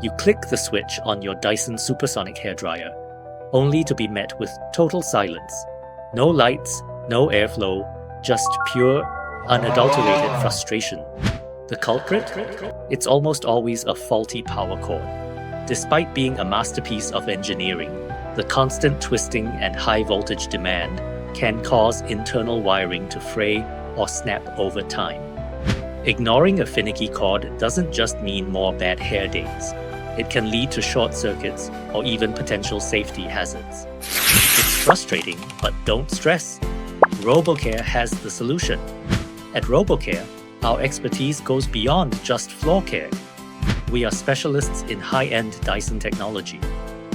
You click the switch on your Dyson Supersonic Hair Dryer, only to be met with total silence. No lights, no airflow, just pure, unadulterated frustration. The culprit? It's almost always a faulty power cord. Despite being a masterpiece of engineering, the constant twisting and high voltage demand can cause internal wiring to fray or snap over time. Ignoring a finicky cord doesn't just mean more bad hair days. It can lead to short circuits or even potential safety hazards. It's frustrating, but don't stress. RoboCare has the solution. At RoboCare, our expertise goes beyond just floor care. We are specialists in high-end Dyson technology.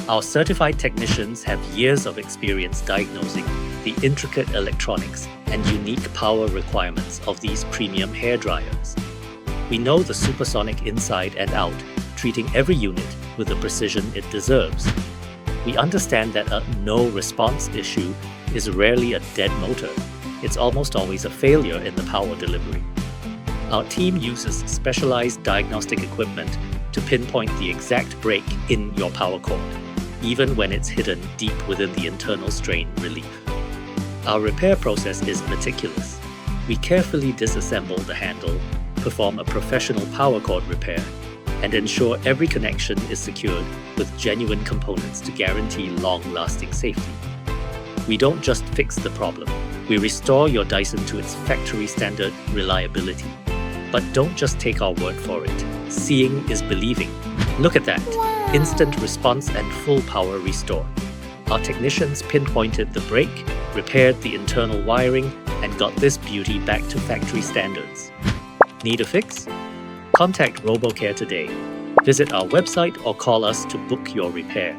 Our certified technicians have years of experience diagnosing the intricate electronics and unique power requirements of these premium hair dryers. We know the supersonic inside and out, treating every unit with the precision it deserves. We understand that a no-response issue is rarely a dead motor. It's almost always a failure in the power delivery. Our team uses specialized diagnostic equipment to pinpoint the exact break in your power cord, even when it's hidden deep within the internal strain relief. Our repair process is meticulous. We carefully disassemble the handle, perform a professional power cord repair, and ensure every connection is secured with genuine components to guarantee long-lasting safety. We don't just fix the problem, we restore your Dyson to its factory standard reliability. But don't just take our word for it. Seeing is believing. Look at that. Instant response and full power restore. Our technicians pinpointed the break, repaired the internal wiring, and got this beauty back to factory standards. Need a fix? Contact RoboCare today. Visit our website or call us to book your repair.